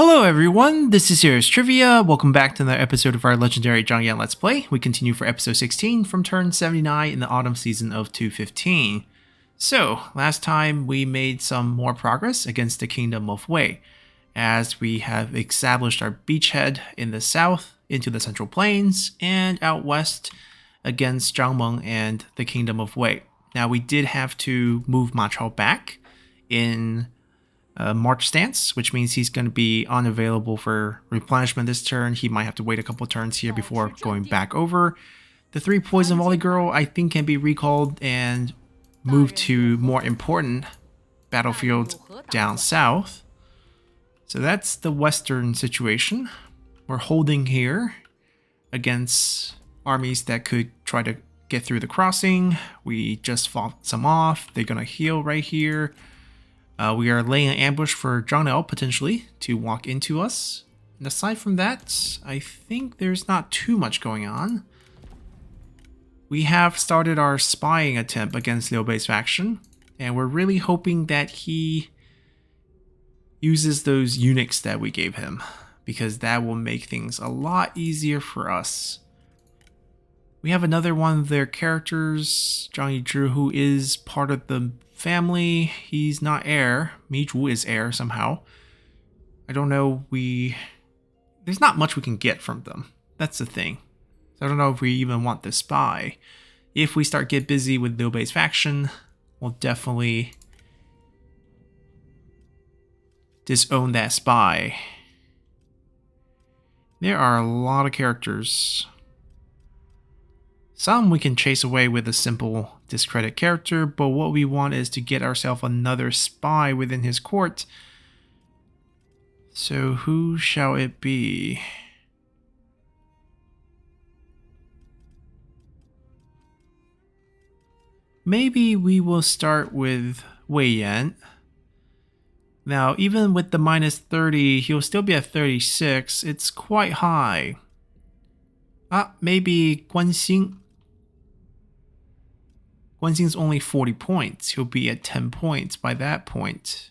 Hello everyone, this is Serious Trivia. Welcome back to another episode of our legendary Zhang Let's Play. We continue for episode 16 from turn 79 in the autumn season of 215. So, last time we made some more progress against the Kingdom of Wei, as we have established our beachhead in the south into the Central Plains and out west against Zhang and the Kingdom of Wei. Now we did have to move Ma Chao back in March stance, which means he's going to be unavailable for replenishment this turn. He might have to wait a couple turns here before going back over. The 3 Poison Volley Girl I think can be recalled and moved to more important battlefields down south. So that's the western situation. We're holding here against armies that could try to get through the crossing. We just fought some off. They're going to heal right here. We are laying an ambush for Zhang potentially to walk into us. And aside from that, I think there's not too much going on. We have started our spying attempt against Liu Bei's faction, and we're really hoping that he uses those eunuchs that we gave him, because that will make things a lot easier for us. We have another one of their characters, Zhang Yu, who is part of the family. He's not heir. Mi Zhu is heir somehow. I don't know. There's not much we can get from them. That's the thing. So I don't know if we even want the spy. If we start get busy with Liu Bei's faction, we'll definitely disown that spy. There are a lot of characters. Some we can chase away with a simple discredit character, but what we want is to get ourselves another spy within his court. So who shall it be? Maybe we will start with Wei Yan. Now, even with the minus 30, he'll still be at 36. It's quite high. Maybe Guan Xing. Guan Xing's only 40 points. He'll be at 10 points by that point.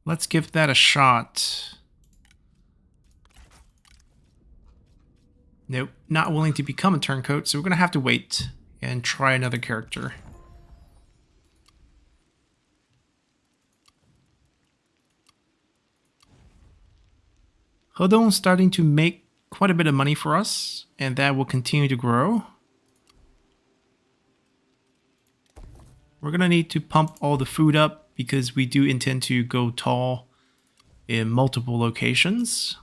Let's give that a shot. Nope, not willing to become a turncoat, so we're going to have to wait and try another character. Hedong's starting to make quite a bit of money for us, and that will continue to grow. We're going to need to pump all the food up because we do intend to go tall in multiple locations.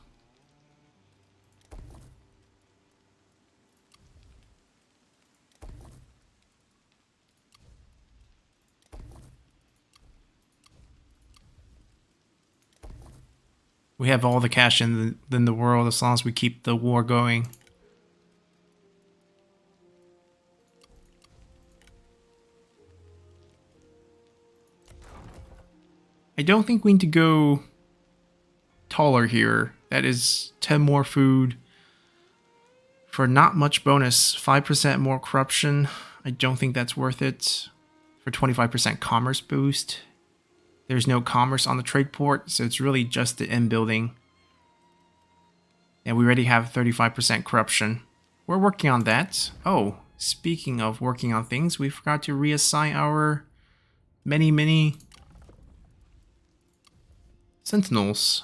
We have all the cash in the world as long as we keep the war going. I don't think we need to go taller here. That is 10 more food for not much bonus. 5% more corruption. I don't think that's worth it. For 25% commerce boost. There's no commerce on the trade port, so it's really just the end building. And we already have 35% corruption. We're working on that. Oh, speaking of working on things, we forgot to reassign our many sentinels.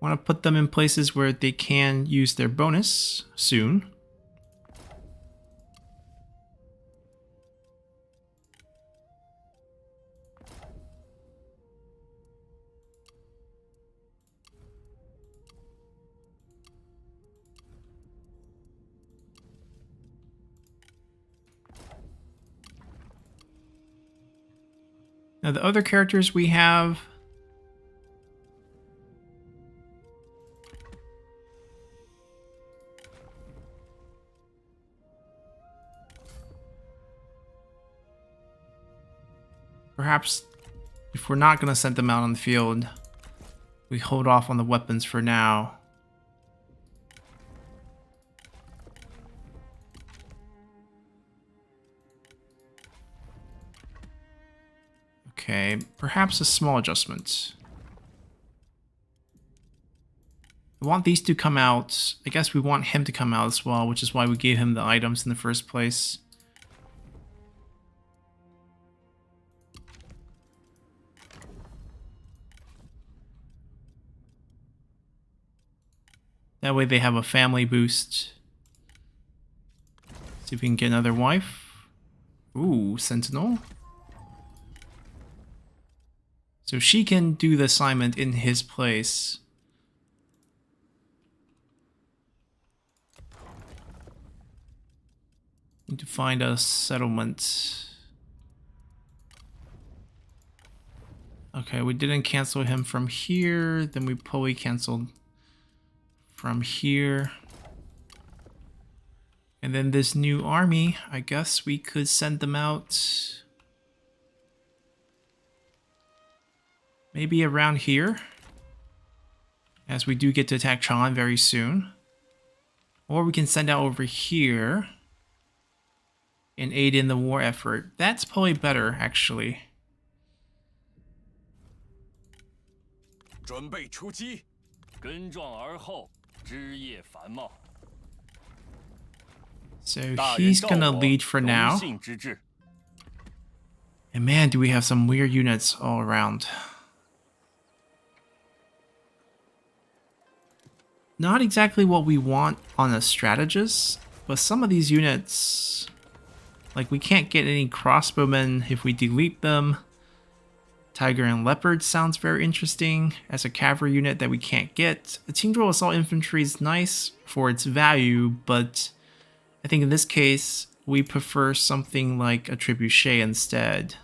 Want to put them in places where they can use their bonus soon. Now the other characters we have, perhaps if we're not going to send them out on the field, we hold off on the weapons for now. Okay, perhaps a small adjustment. We want these to come out. I guess we want him to come out as well, which is why we gave him the items in the first place. That way they have a family boost. See if we can get another wife. Ooh, Sentinel. So she can do the assignment in his place. Need to find a settlement. Okay, we didn't cancel him from here. Then we probably canceled from here. And then this new army, I guess we could send them out maybe around here, as we do get to attack Chan very soon. Or we can send out over here and aid in the war effort. That's probably better, actually. 准备出击，根壮而后，枝叶繁茂。 So he's gonna lead for now. And man, do we have some weird units all around. Not exactly what we want on a strategist, but some of these units, like we can't get any crossbowmen if we delete them. Tiger and Leopard sounds very interesting as a cavalry unit that we can't get. The Tingdril Assault Infantry is nice for its value, but I think in this case, we prefer something like a Trebuchet instead.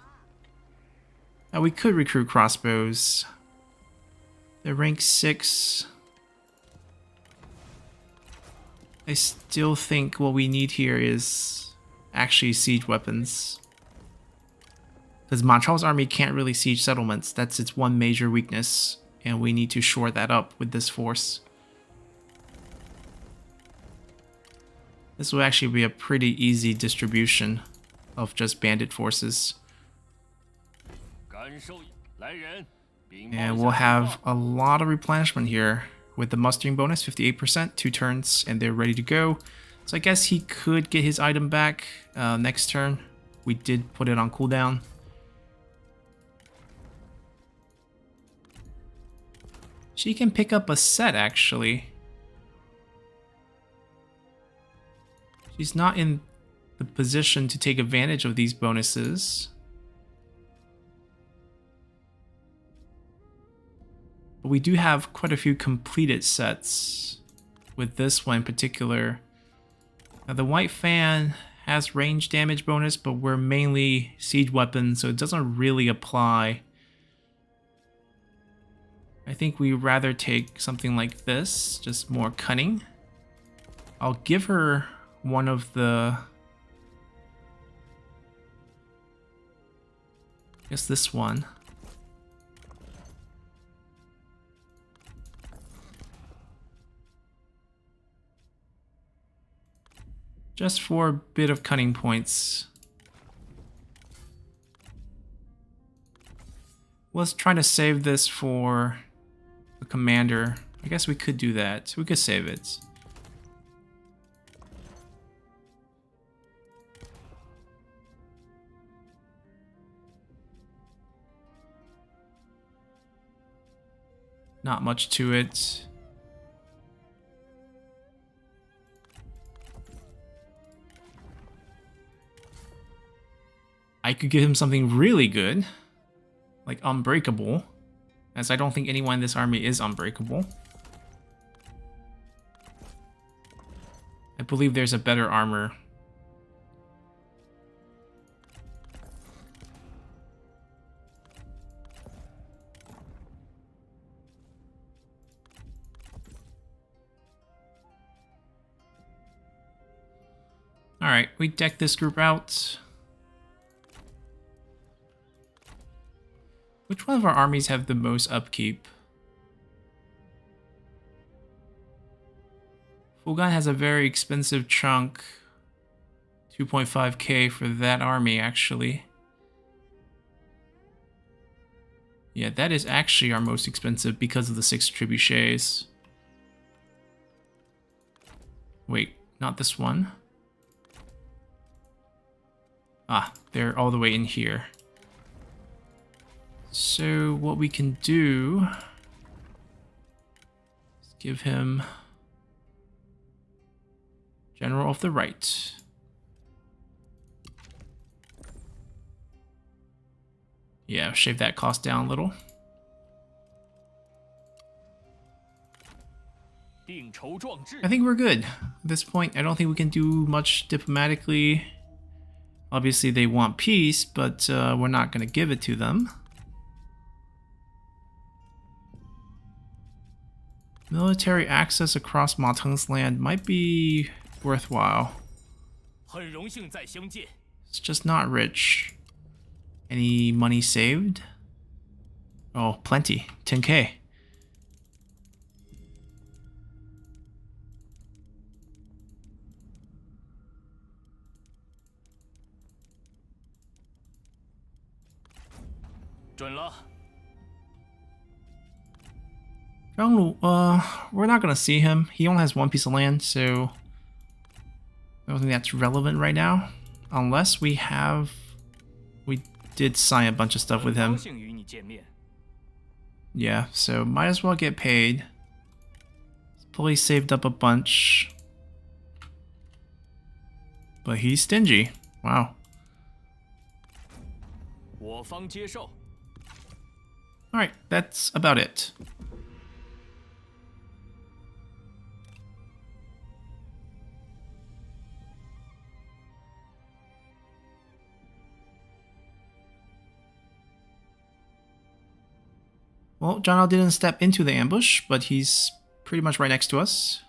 Now we could recruit crossbows. They're rank 6. I still think what we need here is actually siege weapons. Because Ma Chao's army can't really siege settlements. That's its one major weakness. And we need to shore that up with this force. This will actually be a pretty easy distribution of just bandit forces. And we'll have a lot of replenishment here with the mustering bonus, 58%, 2 turns, and they're ready to go. So I guess he could get his item back next turn. We did put it on cooldown. She can pick up a set, actually. She's not in the position to take advantage of these bonuses. But we do have quite a few completed sets with this one in particular. Now the White Fan has range damage bonus, but we're mainly siege weapons, so it doesn't really apply. I think we'd rather take something like this, just more cunning. I'll give her one of the... I guess this one. Just for a bit of cunning points. Was trying to save this for the commander. I guess we could do that. We could save it. Not much to it. I could give him something really good, like Unbreakable, as I don't think anyone in this army is unbreakable. I believe there's a better armor. Alright, we deck this group out. Which one of our armies have the most upkeep? Fugan has a very expensive chunk. 2.5k for that army, actually. Yeah, that is actually our most expensive because of the 6 trebuchets. Wait, not this one. Ah, they're all the way in here. So what we can do is give him General of the Right. Yeah, shave that cost down a little. I think we're good. At this point, I don't think we can do much diplomatically. Obviously, they want peace, but we're not going to give it to them. Military access across Ma Teng's land might be worthwhile. It's just not rich. Any money saved? Oh, plenty. 10K. Zhang Lu, we're not gonna see him. He only has 1 piece of land, so I don't think that's relevant right now. Unless we did sign a bunch of stuff with him. Yeah, so might as well get paid. Probably saved up a bunch. But he's stingy. Wow. Alright, that's about it. Well, John didn't step into the ambush, but he's pretty much right next to us.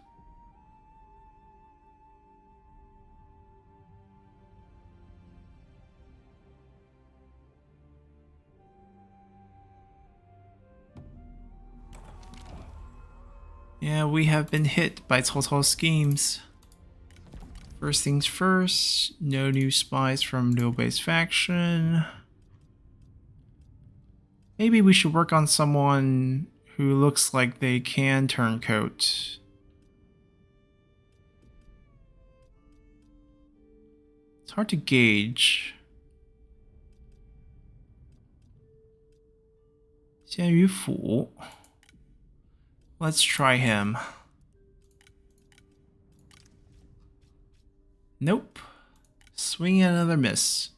Yeah, we have been hit by Cao Cao's schemes. First things first, no new spies from Liu Bei's faction. Maybe we should work on someone who looks like they can turncoat. It's hard to gauge. Xun Yu. Let's try him. Nope. Swing and another miss.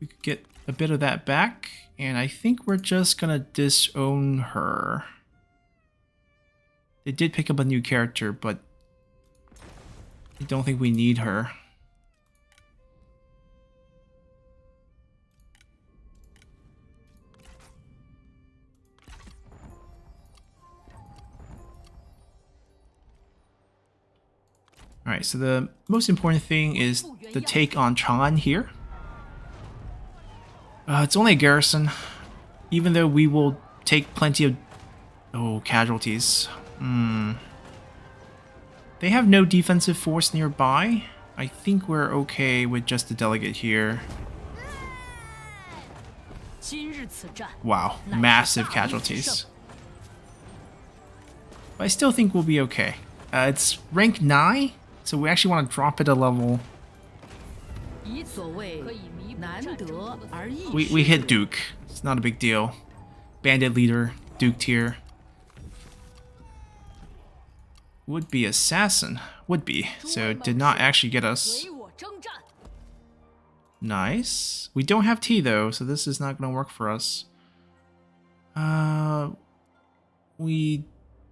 We could get a bit of that back, and I think we're just gonna disown her. They did pick up a new character, but I don't think we need her. Alright, so the most important thing is the take on Chang'an here. It's only a garrison, even though we will take plenty of casualties. They have no defensive force nearby. I think we're okay with just the delegate here. Wow, massive casualties. But I still think we'll be okay. It's rank 9, so we actually want to drop it a level. We hit Duke. It's not a big deal. Bandit leader, Duke tier. Would be assassin. Would be. So it did not actually get us. Nice. We don't have tea though, so this is not going to work for us. We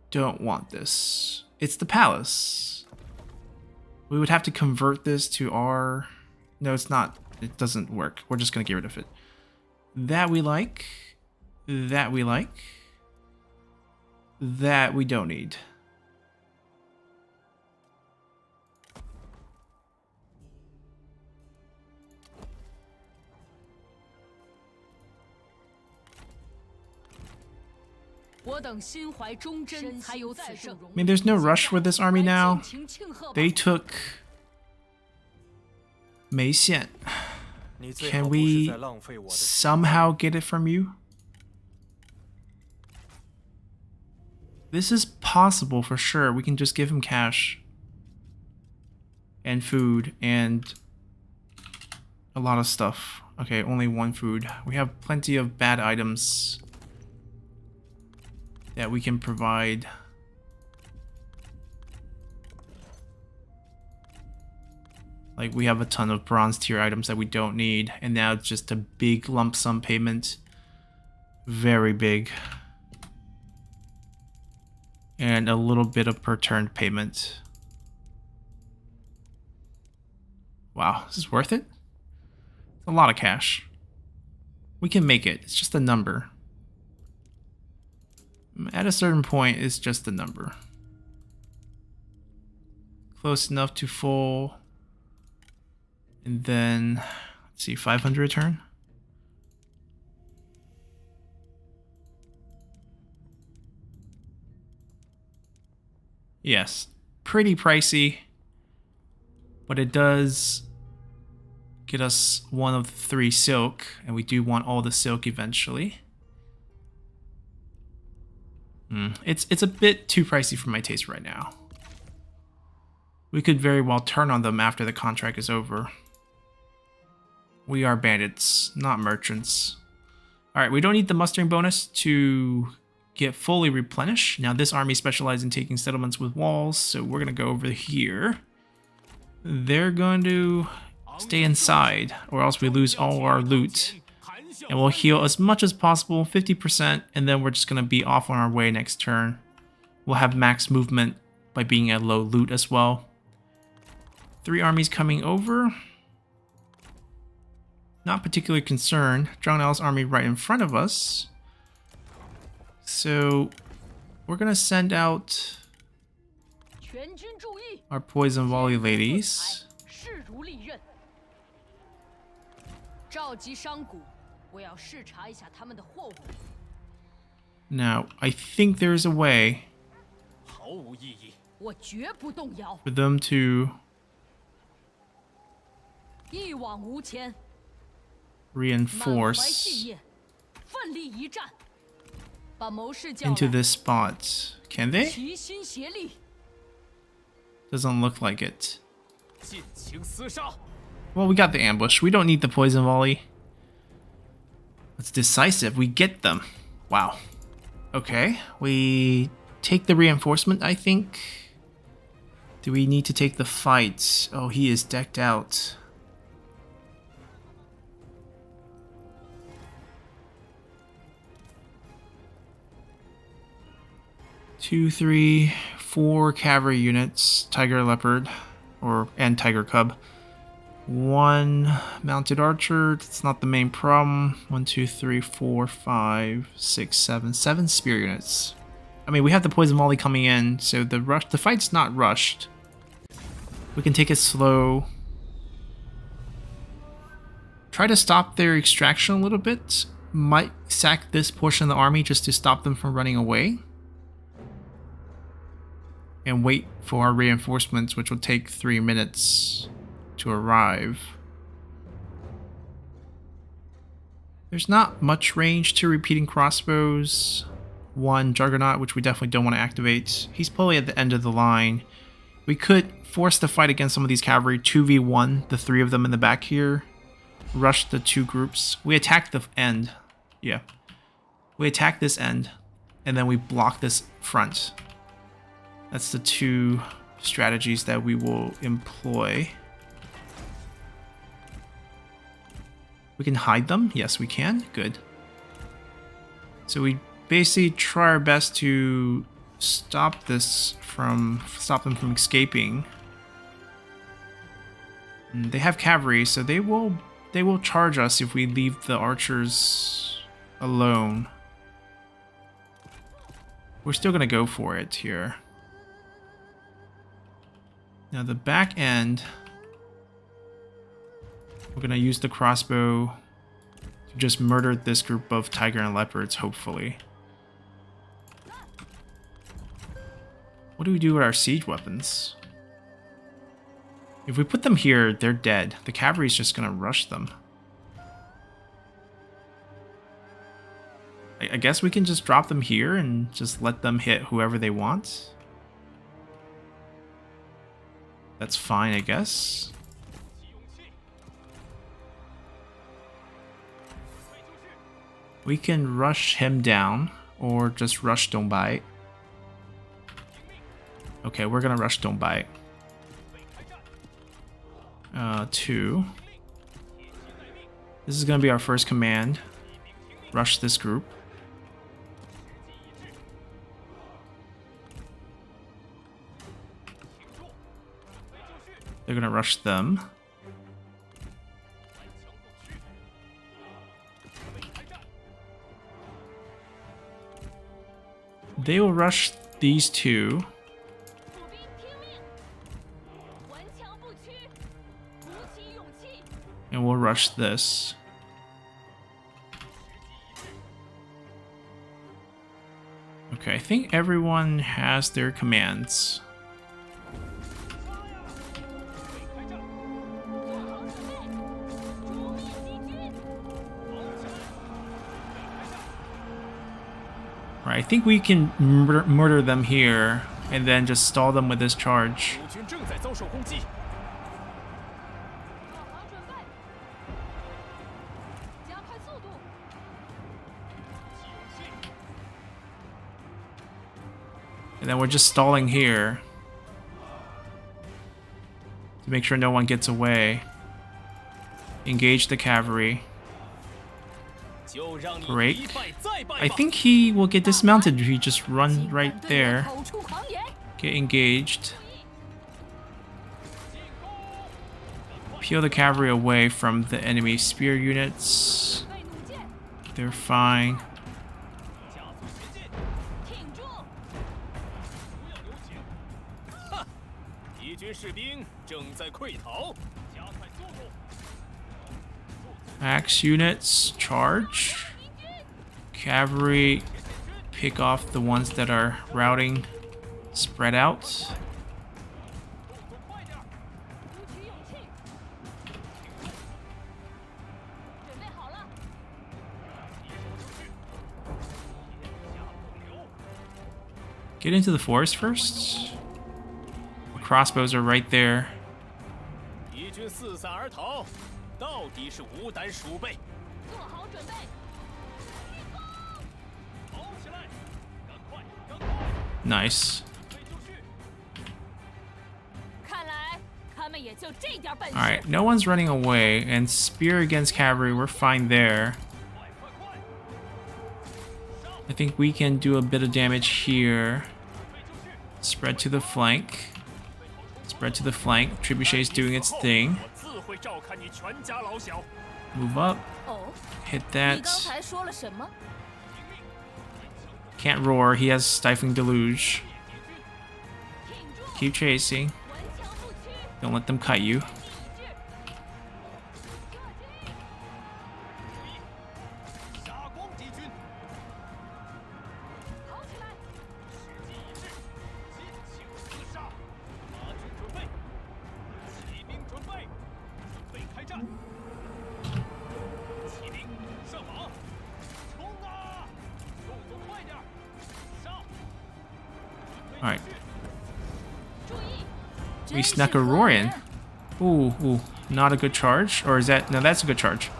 don't want this. It's the palace. We would have to convert this to our... No, it's not. It doesn't work. We're just going to get rid of it. That we like. That we like. That we don't need. I mean, there's no rush with this army now. They took Meixian. Can we somehow get it from you? This is possible for sure. We can just give him cash. And food and a lot of stuff. Okay, only one food. We have plenty of bad items that we can provide. Like, we have a ton of bronze tier items that we don't need, and now it's just a big lump sum payment. Very big. And a little bit of per turn payment. Wow, is this worth it? A lot of cash. We can make it. It's just a number. At a certain point, it's just a number. Close enough to full. And then, let's see, 500 return. Yes, pretty pricey. But it does get us one of the 3 silk, and we do want all the silk eventually. It's a bit too pricey for my taste right now. We could very well turn on them after the contract is over. We are bandits, not merchants. Alright, we don't need the mustering bonus to get fully replenished. Now this army specializes in taking settlements with walls, so we're going to go over here. They're going to stay inside, or else we lose all our loot. And we'll heal as much as possible, 50%, and then we're just going to be off on our way next turn. We'll have max movement by being at low loot as well. 3 armies coming over. Not particularly concerned. Zhang Liao's army right in front of us. So we're going to send out our poison volley ladies. Now, I think there's a way for them to reinforce into this spot. Can they? Doesn't look like it. Well, we got the ambush. We don't need the poison volley. It's decisive. We get them. Wow. Okay. We take the reinforcement, I think. Do we need to take the fight? Oh, he is decked out. Two, 3, 4 cavalry units, tiger leopard, and tiger cub. 1 mounted archer. That's not the main problem. 1, 2, 3, 4, 5, 6, 7, 7 spear units. I mean, we have the poison volley coming in, so the fight's not rushed. We can take it slow. Try to stop their extraction a little bit. Might sack this portion of the army just to stop them from running away. And wait for our reinforcements, which will take 3 minutes to arrive. There's not much range to repeating crossbows. 1 Juggernaut, which we definitely don't want to activate. He's probably at the end of the line. We could force the fight against some of these cavalry, 2v1, the 3 of them in the back here. Rush the 2 groups. We attack the end. Yeah. We attack this end, and then we block this front. That's the 2 strategies that we will employ. We can hide them. Yes, we can. Good. So we basically try our best to stop them from escaping. And they have cavalry, so they will charge us if we leave the archers alone. We're still gonna go for it here. Now the back end, we're going to use the crossbow to just murder this group of tiger and leopards, hopefully. What do we do with our siege weapons? If we put them here, they're dead. The cavalry is just going to rush them. I guess we can just drop them here and just let them hit whoever they want. That's fine, I guess. We can rush him down or just rush Dongbai. Okay, we're gonna rush Dongbai. 2. This is gonna be our first command. Rush this group. They're gonna rush them. They will rush these two. And we'll rush this. Okay, I think everyone has their commands. Right, I think we can murder them here and then just stall them with this charge. And then we're just stalling here to make sure no one gets away. Engage the cavalry. Break. I think he will get dismounted if he just run right there. Get engaged. Peel the cavalry away from the enemy spear units. They're fine. Axe units, charge. Cavalry, pick off the ones that are routing. Spread out. Get into the forest first. The crossbows are right there. Nice. Alright, no one's running away, and spear against cavalry, we're fine there. I think we can do a bit of damage here. Spread to the flank. Spread to the flank. Trebuchet's doing its thing. Move up. Hit that. Can't roar. He has Stifling Deluge. Keep chasing. Don't let them cut you. Alright. We snuck a roar in. Ooh, not a good charge. Or is that... No, that's a good charge.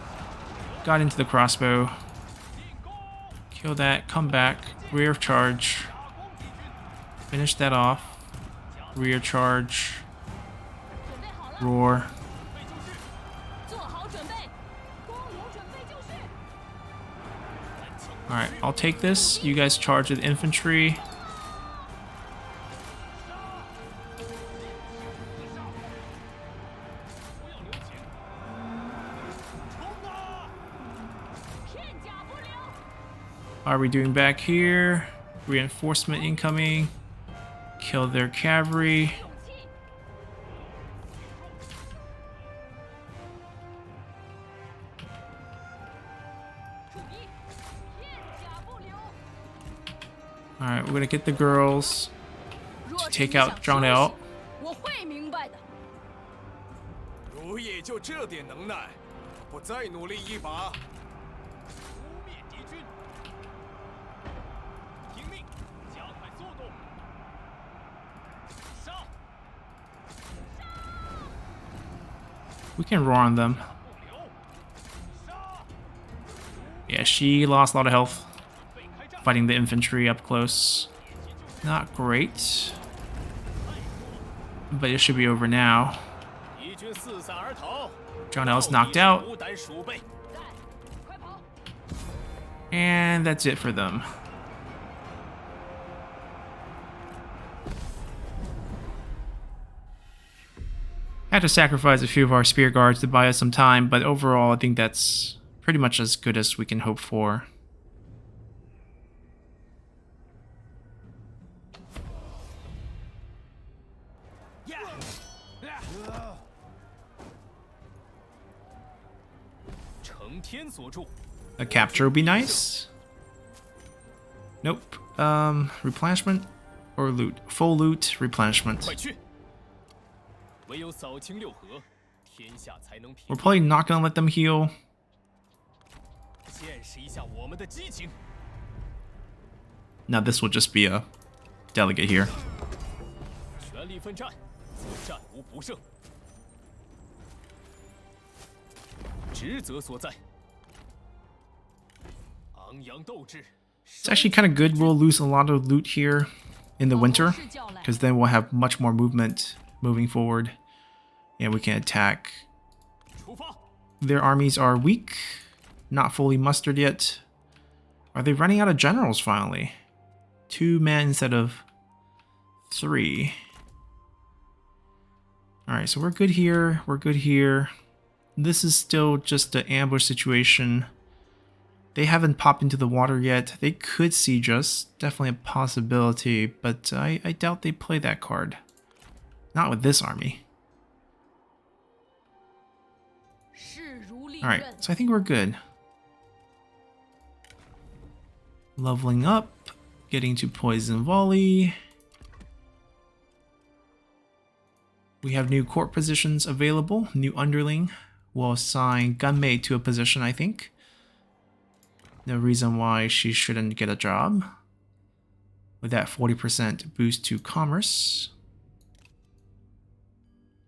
Got into the crossbow. Kill that. Come back. Rear charge. Finish that off. Rear charge. Roar. Alright, I'll take this. You guys charge with infantry. How are we doing back here? Reinforcement incoming. Kill their cavalry. Alright, we're gonna get the girls to take out Zhang Liao. We can roar on them. Yeah, she lost a lot of health fighting the infantry up close. Not great. But it should be over now. Zhang is knocked out. And that's it for them. Had to sacrifice a few of our spear guards to buy us some time, but overall I think that's pretty much as good as we can hope for. A capture would be nice. Nope. Replenishment or loot? Full loot, replenishment. We're probably not gonna let them heal. Now this will just be a delegate here. It's actually kind of good. We'll lose a lot of loot here in the winter, because then we'll have much more movement moving forward. And we can attack. Their armies are weak, not fully mustered yet. Are they running out of generals finally? 2 men instead of 3. Alright, so we're good here. We're good here. This is still just an ambush situation. They haven't popped into the water yet. They could siege us. Definitely a possibility, but I doubt they play that card. Not with this army. Alright, so I think we're good. Leveling up. Getting to poison volley. We have new court positions available. New underling will assign gunmate to a position, I think. No reason why she shouldn't get a job. With that 40% boost to commerce.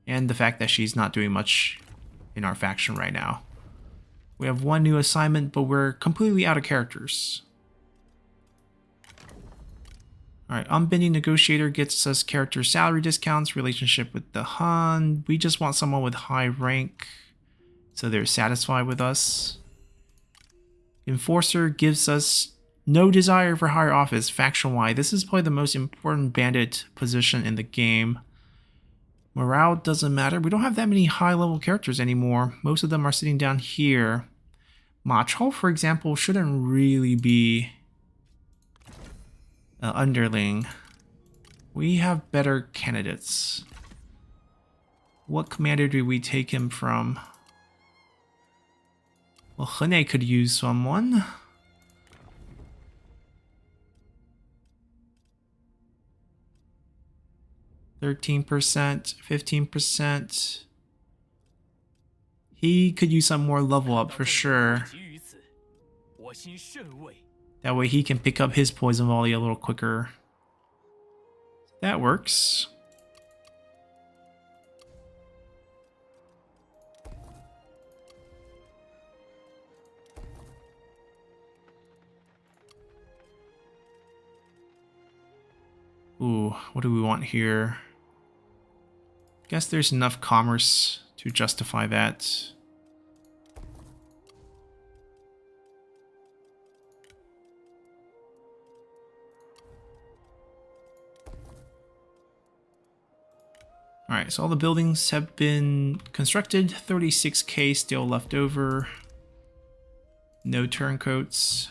And the fact that she's not doing much in our faction right now. We have 1 new assignment, but we're completely out of characters. Alright, Unbending Negotiator gets us character salary discounts, relationship with the Han. We just want someone with high rank, so they're satisfied with us. Enforcer gives us no desire for higher office, faction-wide. This is probably the most important bandit position in the game. Morale doesn't matter. We don't have that many high-level characters anymore. Most of them are sitting down here. Ma Chao, for example, shouldn't really be underling. We have better candidates. What commander do we take him from? Well, Hene could use someone. %, 15%. He could use some more level up for sure. That way he can pick up his poison volley a little quicker. That works. Ooh, what do we want here? Guess there's enough commerce to justify that. Alright, so all the buildings have been constructed. 36k still left over. No turncoats.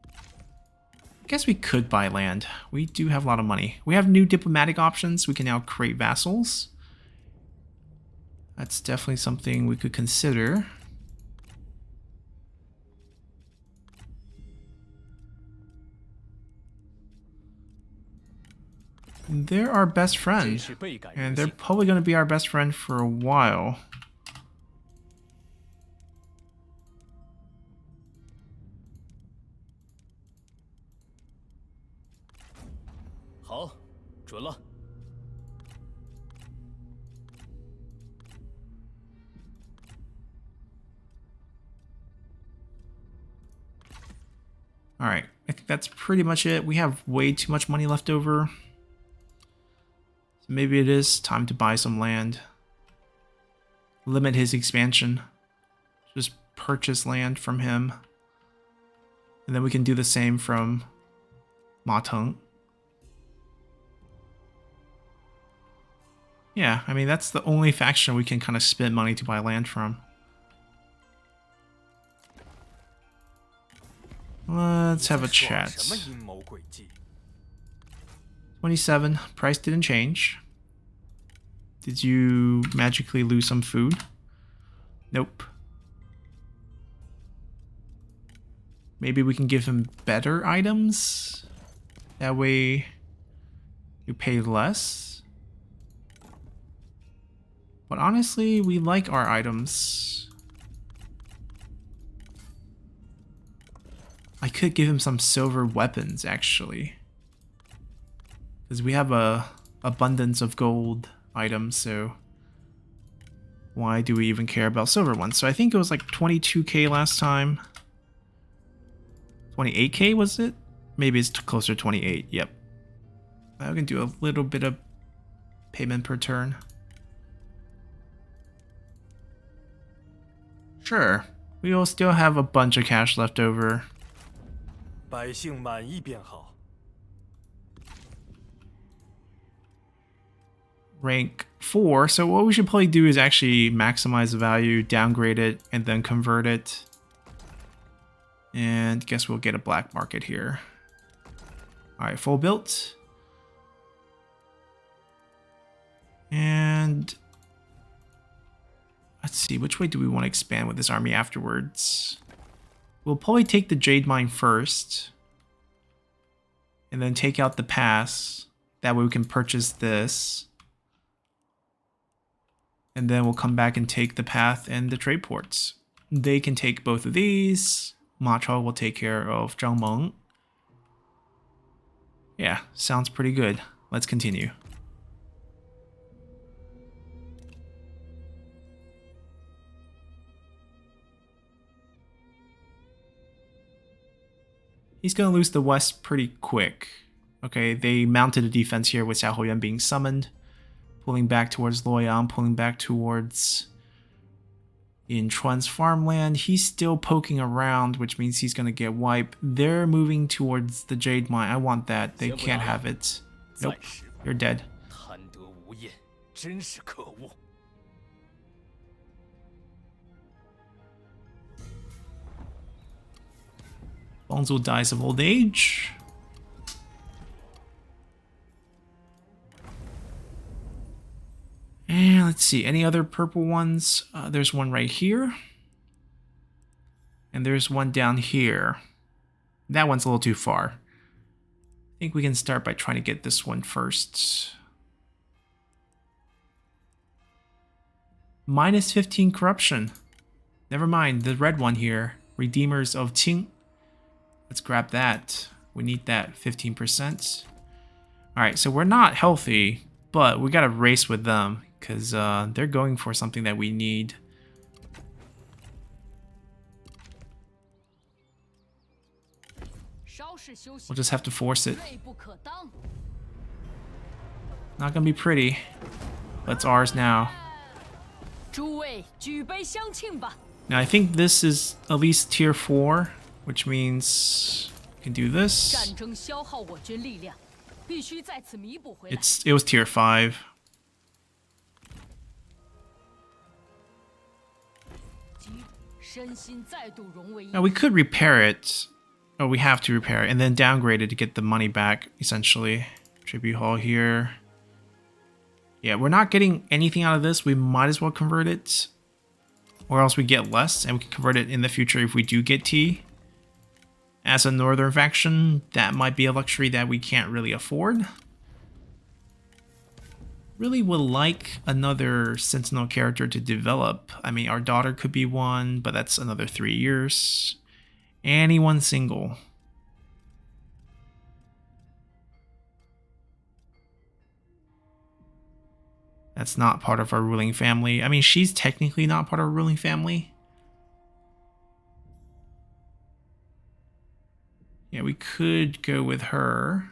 I guess we could buy land. We do have a lot of money. We have new diplomatic options. We can now create vassals. That's definitely something we could consider. They're our best friend, and they're probably going to be our best friend for a while. Alright, I think that's pretty much it. We have way too much money left over. So maybe it is time to buy some land. Limit his expansion. Just purchase land from him. And then we can do the same from Ma Teng. Yeah, I mean, that's the only faction we can kind of spend money to buy land from. Let's have a chat. 27, price didn't change. Did you magically lose some food? Nope. Maybe we can give him better items? That way you pay less? But honestly, we like our items. I could give him some silver weapons, actually. Because we have a abundance of gold items, so why do we even care about silver ones? So I think it was like 22k last time. 28k was it? Maybe it's closer to 28, yep. I can do a little bit of payment per turn. Sure, we will still have a bunch of cash left over. 百姓满意便好。 Rank 4, so what we should probably do is actually maximize the value, downgrade it, and then convert it. And guess we'll get a black market here. Alright, full built. And let's see, which way do we want to expand with this army afterwards? We'll probably take the Jade Mine first. And then take out the pass. That way we can purchase this. And then we'll come back and take the path and the trade ports. They can take both of these. Ma Chao will take care of Zhang Meng. Yeah, sounds pretty good. Let's continue. He's going to lose the west pretty quick. Okay, they mounted a defense here with Xiao Hoyuan being summoned. Pulling back towards Luoyang, pulling back towards Yinchuan's farmland. He's still poking around, which means he's going to get wiped. They're moving towards the Jade Mine. I want that. They can't have it. Nope, you're dead. Bongzhu dies of old age. And let's see, any other purple ones? There's one right here. And there's one down here. That one's a little too far. I think we can start by trying to get this one first. Minus 15 corruption. Never mind, the red one here. Redeemers of Qing. Let's grab that. We need that 15%. Alright, so we're not healthy, but we gotta race with them. Because they're going for something that we need. We'll just have to force it. Not gonna be pretty, but it's ours now. Now I think this is at least tier 4, which means we can do this. It was tier 5. Now we could repair it. Oh, we have to repair it and then downgrade it to get the money back, essentially. Tribute hall here. Yeah, we're not getting anything out of this. We might as well convert it. Or else we get less and we can convert it in the future if we do get tea. As a northern faction, that might be a luxury that we can't really afford. Really would like another Sentinel character to develop. I mean, our daughter could be one, but that's another 3 years. Anyone single. That's not part of our ruling family. I mean, she's technically not part of our ruling family. Yeah, we could go with her.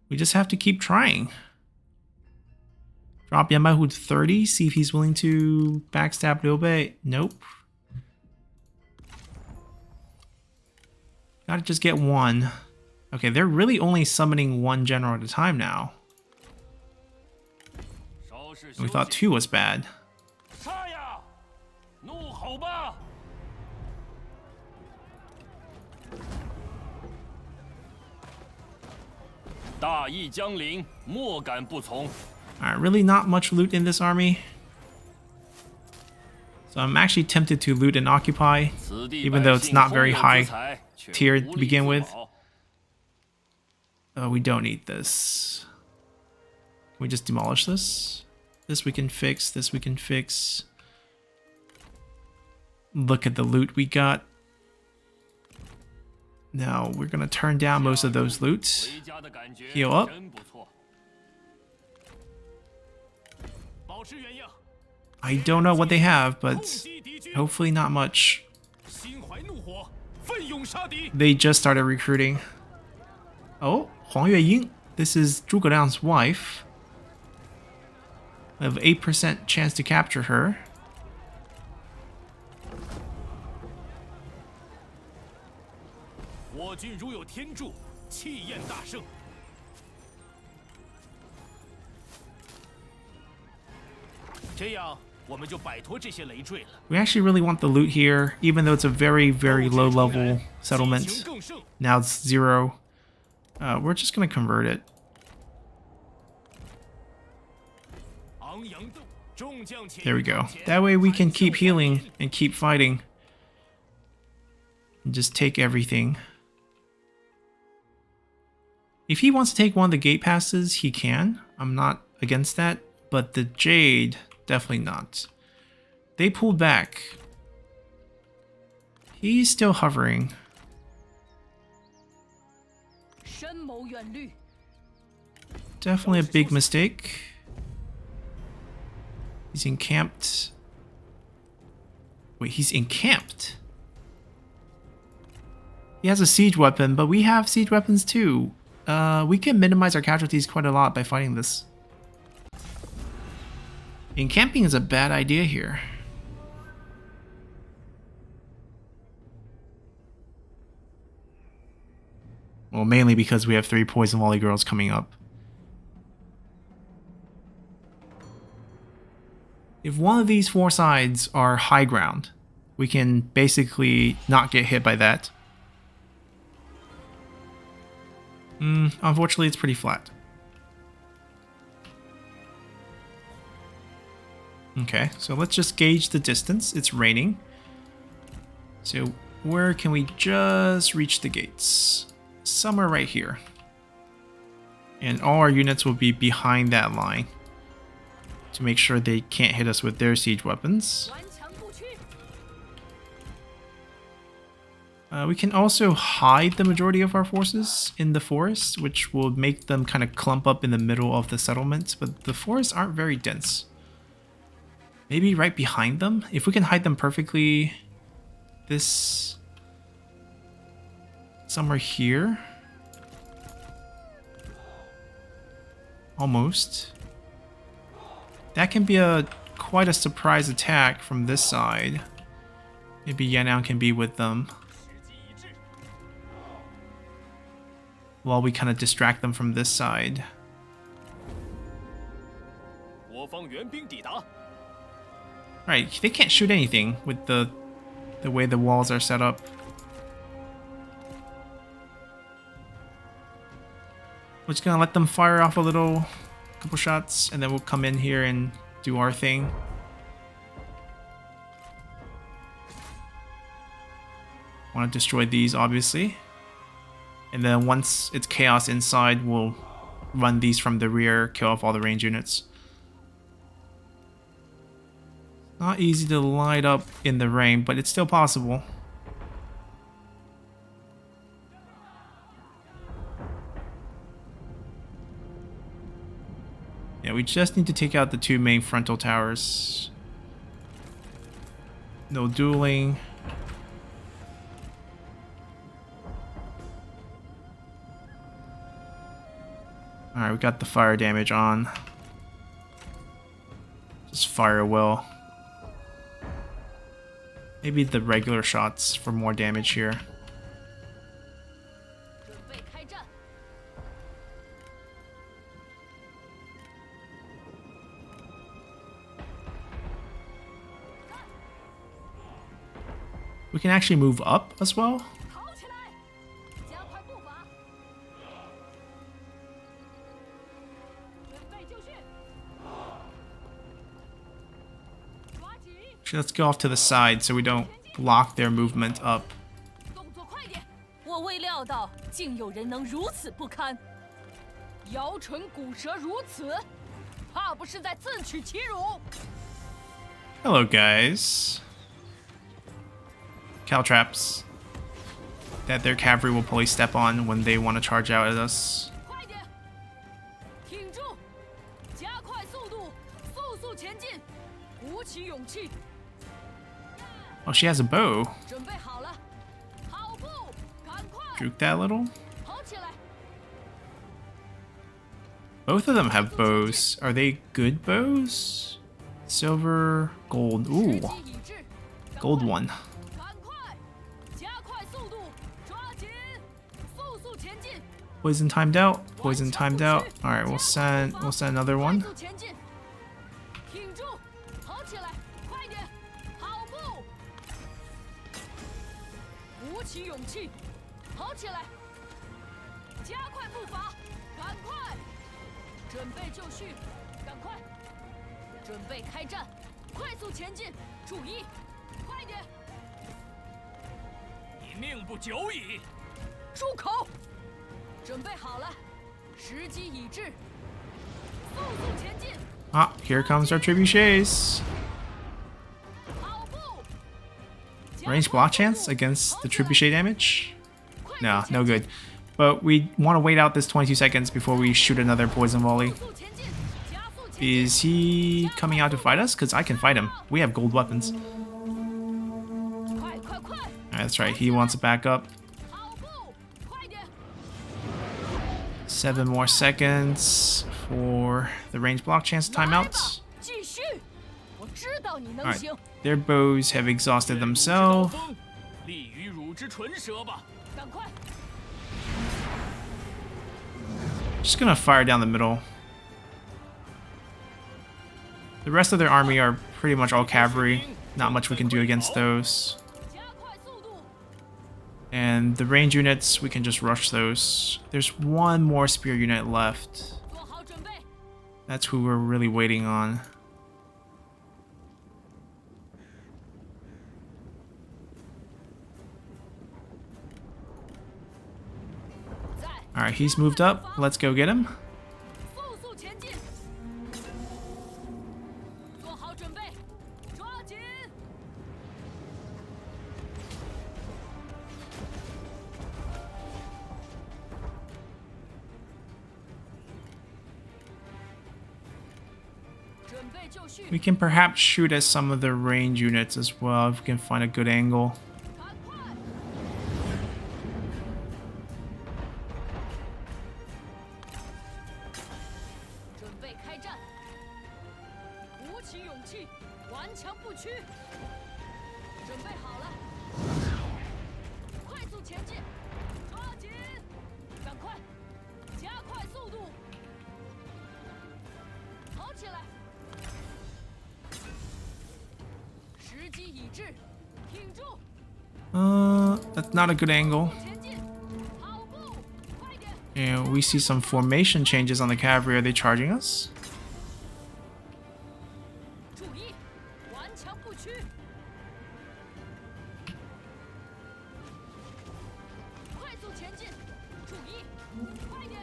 We just have to keep trying. Drop Yanbaihu to 30, see if he's willing to backstab Liu Bei. Nope. Gotta just get one. Okay, they're really only summoning one general at a time now. And we thought 2 was bad. Alright, really not much loot in this army. So I'm actually tempted to loot and occupy, even though it's not very high tier to begin with. Oh, we don't need this. Can we just demolish this? This we can fix, this we can fix. Look at the loot we got. Now we're gonna turn down most of those loots. Heal up. I don't know what they have, but hopefully not much. They just started recruiting. Oh, Huang Yueying. This is Zhuge Liang's wife. We have 8% chance to capture her. We actually really want the loot here, even though it's a very, very low level settlement. Now it's 0. We're just gonna convert it. There we go. That way we can keep healing and keep fighting. And just take everything. If he wants to take one of the gate passes, he can. I'm not against that. But the Jade, definitely not. They pulled back. He's still hovering. Definitely a big mistake. He's encamped. Wait, he's encamped? He has a siege weapon, but we have siege weapons too. We can minimize our casualties quite a lot by fighting this. Encamping is a bad idea here. Well, mainly because we have 3 poison volley girls coming up. If one of these 4 sides are high ground, we can basically not get hit by that. Unfortunately, it's pretty flat. Okay, so let's just gauge the distance. It's raining. So where can we just reach the gates? Somewhere right here. And all our units will be behind that line to make sure they can't hit us with their siege weapons. We can also hide the majority of our forces in the forest, which will make them kind of clump up in the middle of the settlement, but the forests aren't very dense. Maybe right behind them? If we can hide them perfectly, this... somewhere here? Almost. That can be quite a surprise attack from this side. Maybe Yan'an can be with them, while we kind of distract them from this side. Right, they can't shoot anything with the way the walls are set up. We're just gonna let them fire off a couple shots, and then we'll come in here and do our thing. Want to destroy these, obviously. And then once it's chaos inside, we'll run these from the rear, kill off all the range units. Not easy to light up in the rain, but it's still possible. Yeah, we just need to take out the 2 main frontal towers. No dueling. Alright, we got the fire damage on. Just fire well. Maybe the regular shots for more damage here. We can actually move up as well. Actually, let's go off to the side so we don't block their movement up. 动作快点！我未料到竟有人能如此不堪，摇唇鼓舌如此，怕不是在自取其辱。 Hello, guys. Caltraps that their cavalry will probably step on when they want to charge out at us. 快点，挺住，加快速度，速速前进，鼓起勇气。 Oh, she has a bow. 准备好了，跑步，赶快， Juke that a little. 跑起来！ Both of them have bows. Are they good bows? Silver, gold. Ooh, 时机已至， gold one. 赶快，加快速度，抓紧，速速前进， Poison timed out. Poison timed out. All right, we'll send another 快 one. 速前进，挺住，跑起来，快点，跑步，鼓起勇气，跑起来，加快步伐，赶快，准备就绪，赶快，准备开战，快速前进，注意，快点，你命不久矣。住口！准备好了，时机已至，速速前进， Ah, here comes our trebuchets. 跑步。 Range block chance against the trebuchet damage? No, no good. But we want to wait out this 22 seconds before we shoot another poison volley. 速前进，加速前进， Is he coming out to fight us? Because I can fight him. We have gold weapons. 快快快， That's right, he wants to back up. 跑步，快点， 7 more seconds for the range block chance to time 来 out. 吧，继续，我知道你能 Alright, 行， their bows have exhausted 刀 themselves. 锋，立于汝之唇舌吧。赶快， Just gonna fire down the middle. The rest of their army are pretty much all cavalry. Not much we can do against those. 加快速度， And the range units, we can just rush those. There's one more spear unit left. 做好准备， That's who we're really waiting on. Alright, he's moved up. Let's go get him. 速速前进，做好准备，抓紧， 准备就绪， We can perhaps shoot at some of the range units as well if we can find a good angle. 赶快， 准备开战，鼓起勇气，顽强不屈。准备好了，快速前进，抓紧，赶快，加快速度，跑起来。时机已至，挺住， That's not a good angle. 前进，跑步，快点。 And we see some formation changes on the cavalry. Are they charging us? 注意，顽强不屈。快速前进，注意，快点。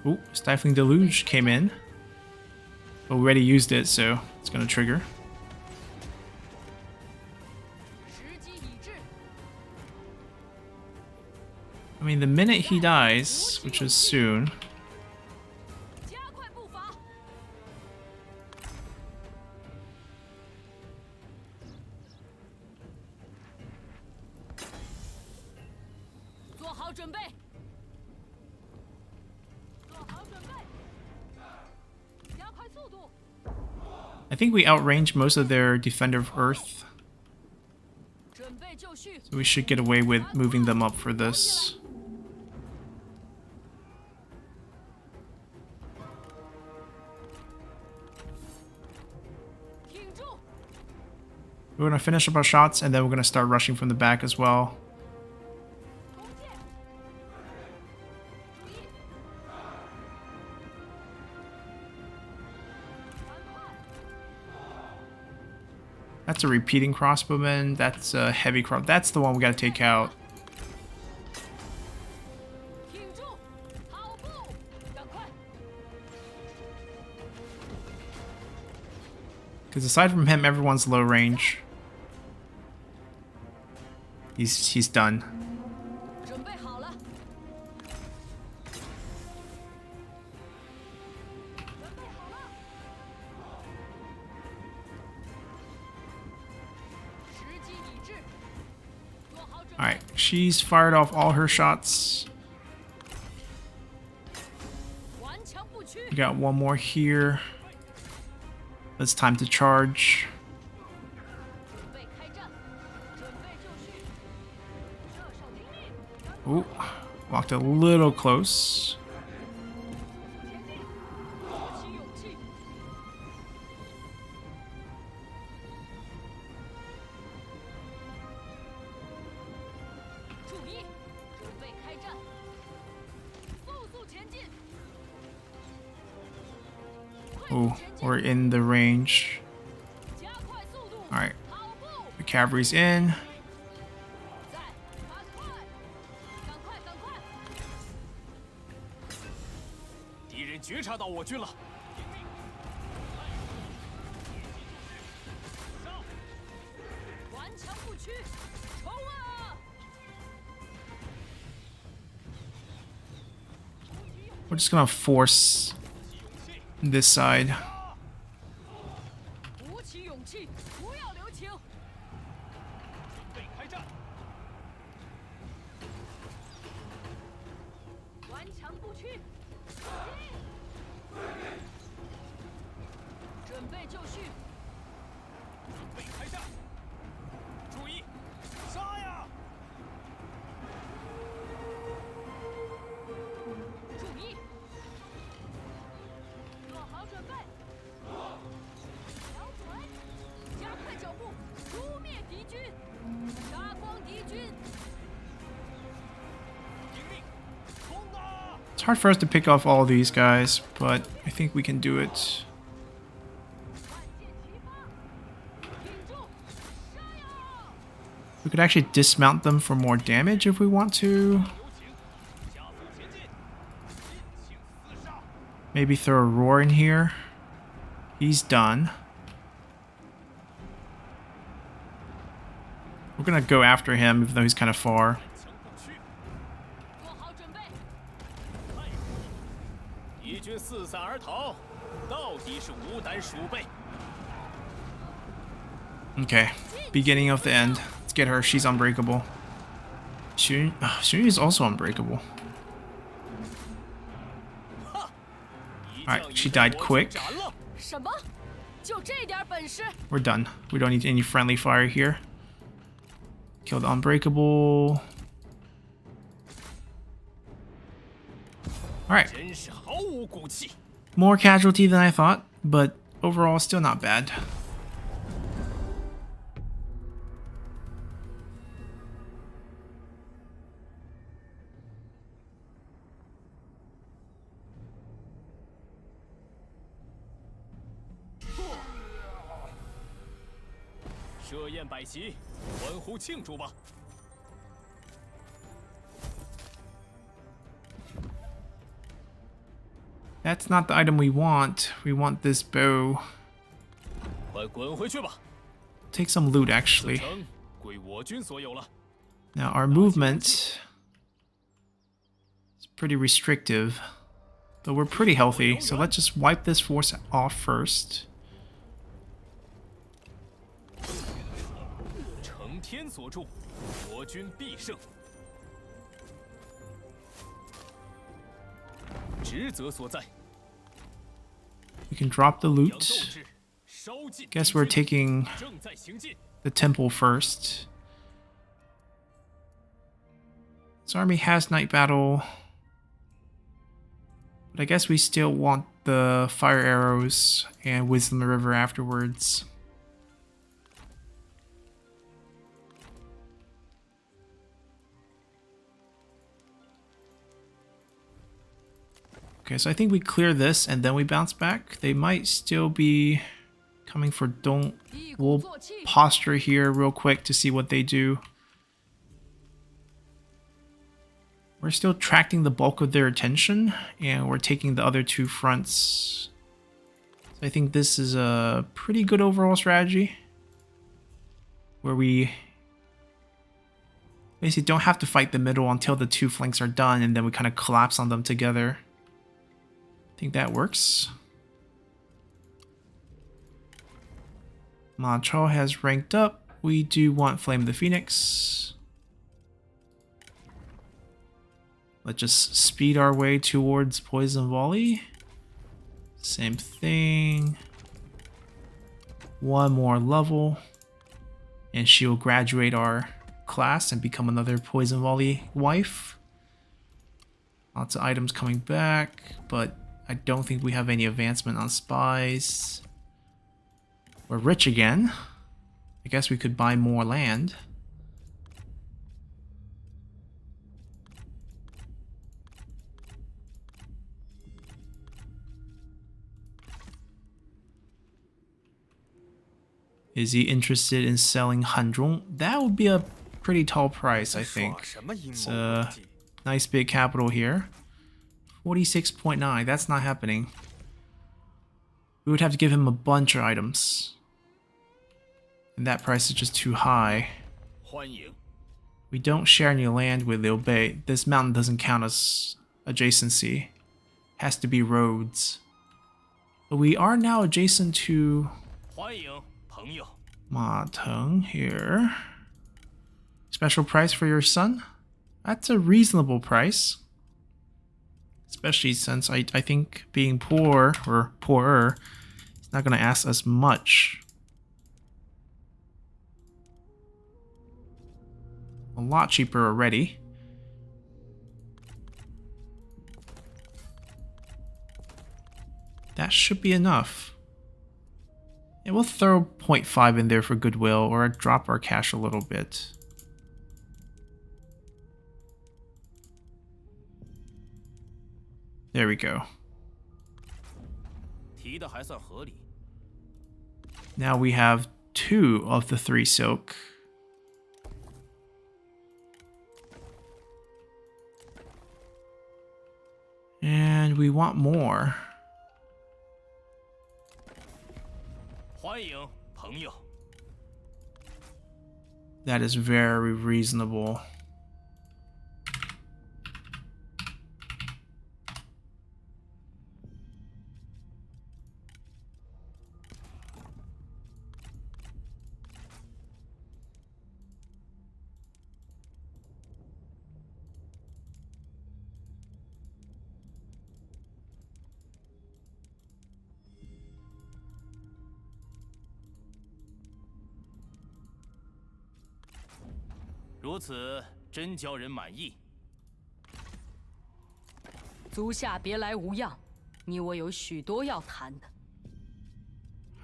Ooh, Stifling Deluge came in. Already used it, so it's gonna trigger. 时机已至， I mean, the minute he dies, which is soon, 加快步伐，好准备，做好准备，加快速度。 I think we outrange most of their Defender of Earth, 准备就绪， so we should get away with moving them up for this. 挺住， We're gonna finish up our shots, and then we're gonna start rushing from the back as well. 弓箭，注意，赶快， That's a repeating crossbowman. That's a heavy cross. That's the one we gotta take out. 挺住，跑步，赶快， Because aside from him, everyone's low range. He's done. 准备好了，准备好了，时机已至，做好准备。 All right, she's fired off all her shots. 顽强不屈， We got one more here. It's time to charge. 准备开战，准备就绪，射手听令，赶快 Ooh, walked a little close. 前进，鼓起勇气，注意，准备开战，速速前进，快速 Ooh, 前进， we're in the range. 加快速度， All right, 跑步， the cavalry's in. 在，赶快，赶快，赶快， 敌人觉察到我军了， 顽强不屈，冲啊！ We're just gonna force this side. 鼓起勇气，不要留情。 准备开战， 顽强不屈，准备就绪， 准备开战，注意，杀呀！ 注意，做好准备，瞄准，加快脚步，诛灭敌军，杀光敌军。 听命，冲啊！ It's hard for us to pick off all these guys, but I think we can do it. 万箭齐发，挺住，杀呀！ We could actually dismount them for more damage if we want to. 有请，加速前进，尽情厮杀！ Maybe throw a roar in here. He's done. We're gonna go after him, even though he's kind of far. 顽强不屈， 做好准备， 太敌军四散而逃，到底是无胆鼠辈。 Okay, beginning of the end. Let's get her. She's unbreakable. Xun Yu is also unbreakable. 一 Alright, 将一 she 阵 died 我就 quick. 斩了。什么？就这点本事？ We're done. We don't need any friendly fire here. Kill the unbreakable. Alright, 真是毫无骨气。 more casualty than I thought, but overall still not bad. 设宴摆席，欢呼庆祝吧！ That's not the item we want. We want this bow. 快滚回去吧！ Take some loot, 此 actually. 城归我军所有了。 Now, our movement is pretty restrictive, though we're pretty healthy, so let's just wipe this force off first. 承天所助，我军必胜。职责所在。 We can drop the 杨斗 loot. 志，稍进。 Guess we're taking 正在行进。 the temple first. This army has night battle. But I guess we still want the fire arrows and Wisdom River afterwards. Okay, so I think we clear this and then we bounce back. They might still be coming for Dong. We'll posture here real quick to see what they do. We're still attracting the bulk of their attention, and we're taking the other two fronts. So I think this is a pretty good overall strategy, where we basically don't have to fight the middle until the two flanks are done, and then we kind of collapse on them together. I think that works. Ma Chao has ranked up. We do want Flame the Phoenix. Let's just speed our way towards Poison Volley. Same thing. One more level. And she will graduate our class and become another Poison Volley wife. Lots of items coming back, but I don't think we have any advancement on spies. We're rich again. I guess we could buy more land. Is he interested in selling Hanzhong? That would be a pretty tall price, I think. It's a nice big capital here. 46.9, that's not happening. We would have to give him a bunch of items. And that price is just too high. We don't share any land with Liu Bei. This mountain doesn't count as adjacency. Has to be roads. But we are now adjacent to Ma Teng here. Special price for your son? That's a reasonable price. Especially since I think being poor, or poorer, is not going to ask us much. A lot cheaper already. That should be enough. Yeah, we'll throw 0.5 in there for goodwill, or drop our cash a little bit. There we go. Now we have 2 of the 3 silk. And we want more. That is very reasonable.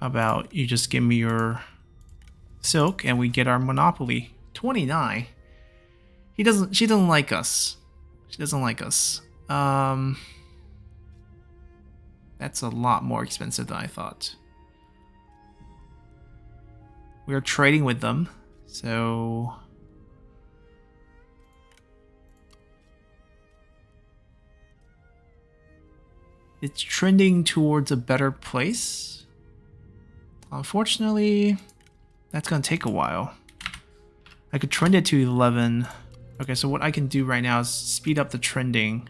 How about you just give me your silk and we get our monopoly? 29. She doesn't like us. She doesn't like us. That's a lot more expensive than I thought. We are trading with them, so it's trending towards a better place. Unfortunately, that's gonna take a while. I could trend it to 11. Okay, so what I can do right now is speed up the trending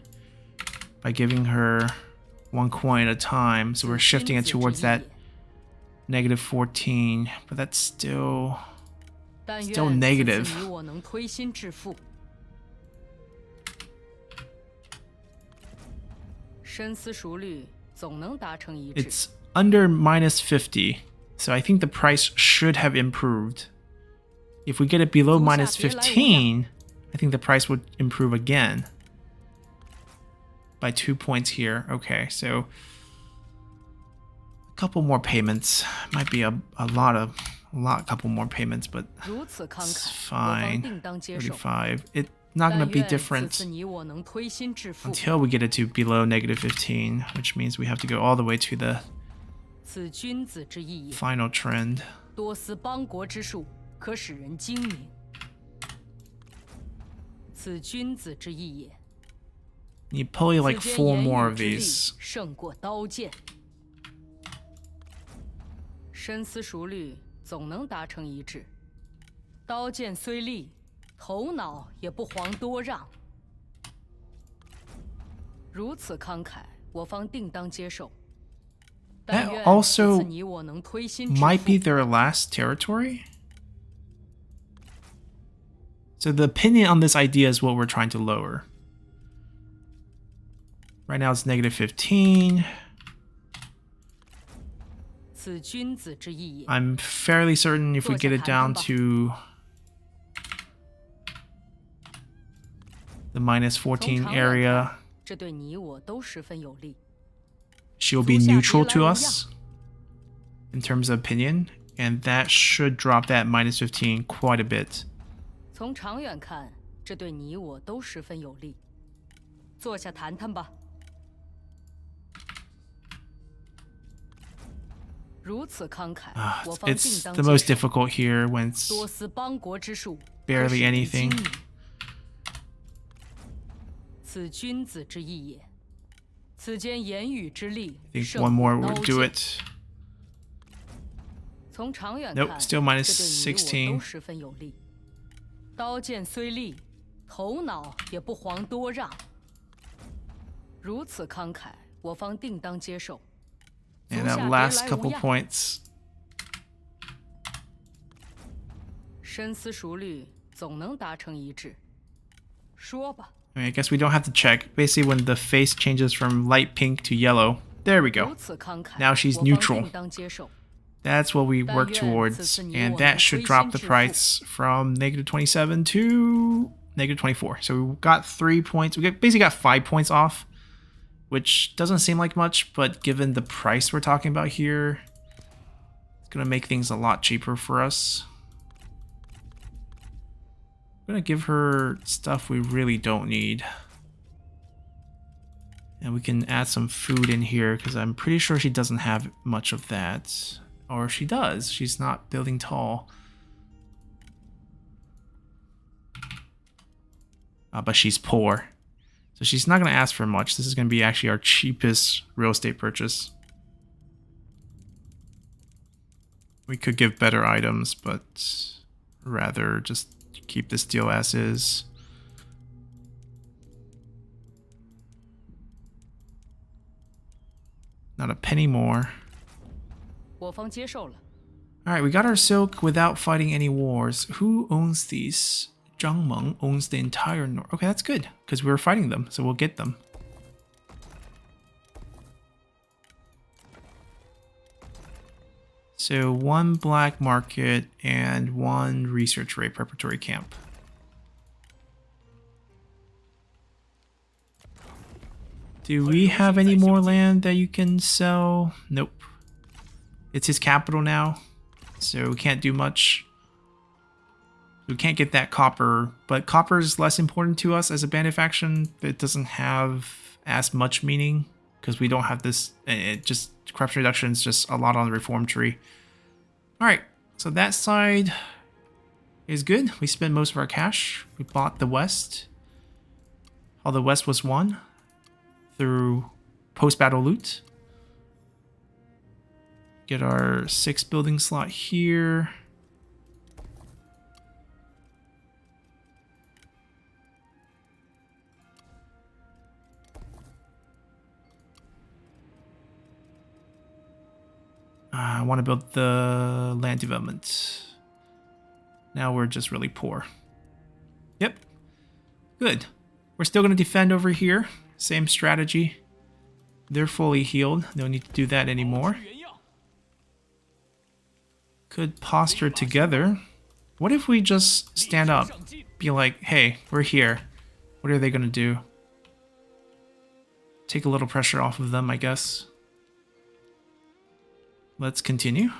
by giving her 1 coin at a time. So we're shifting it towards that negative 14, but that's still negative. 深思熟虑，总能达成一致。 It's under -50, so I think the price should have improved. If we get it below -15, I think the price would improve again by 2 points here. Okay, so a couple more payments. Might be a couple more payments, but it's fine. 35. It's not going to be different until we get it to below -15, which means we have to go all the way to the final trend. 多思邦国之术，可使人精明。此君子之义也。 You probably like 4 more of these. 胜过刀剑。深思熟虑，总能达成一致。刀剑虽利，头脑也不遑多让。如此慷慨，我方定当接受。 That also might be their last territory. So the opinion on this idea is what we're trying to lower. Right now it's -15. I'm fairly certain if we get it down to the -14 area, she'll be neutral to us in terms of opinion, and that should drop that -15 quite a bit. 从长远看，这对你我都十分有利。坐下谈谈吧。如此慷慨，我方定 It's 当 the 接 most 受。 difficult here when it's 多思邦国之术， barely 可使人 anything. 精明。此君子之义也。此间言语之力， I think 胜 one 过 more 刀 would do 剑。 it. 从长远 Nope, 看， still 这对你我 -16. 都十分有利。刀剑虽利，头脑也不遑多让。如此慷慨，我方定当接受。 And that last couple points. 深思熟虑，总能达成一致。说吧。 I mean, I guess we don't have to check. Basically, when the face changes from light pink to yellow, there we go. 如此慷慨， Now she's 我方 neutral. 定当接受。 That's what we work towards, and that should drop the price from -27 to -24. So we got 3 points. We basically got 5 points off, which doesn't seem like much, but given the price we're talking about here, it's gonna make things a lot cheaper for us. I'm gonna give her stuff we really don't need. And we can add some food in here because I'm pretty sure she doesn't have much of that. Or she does. She's not building tall. But she's poor. So she's not going to ask for much. This is going to be actually our cheapest real estate purchase. We could give better items, but rather just keep this deal as is. Not a penny more. 我方接受了。 Alright, we got our silk without fighting any wars. Who owns these? Zhang Meng owns the entire north. Okay, that's good, because we were fighting them, so we'll get them. So 1 black market and 1 research rate preparatory camp. Do we have any more land that you can sell? Nope. It's his capital now, so we can't do much. We can't get that copper, but copper is less important to us as a bandit faction. It doesn't have as much meaning because we don't have this. It just corruption reduction is just a lot on the reform tree. All right, so that side is good. We spent most of our cash. We bought the west. All the west was won through post-battle loot. Get our 6 building slot here. I want to build the land development. Now we're just really poor. Yep. Good. We're still going to defend over here. Same strategy. They're fully healed. No need to do that anymore. 原样， Could posture together. What if we just stand up? 上进， Be like, hey, we're here. What are they gonna do? Take a little pressure off of them, I guess. Let's continue.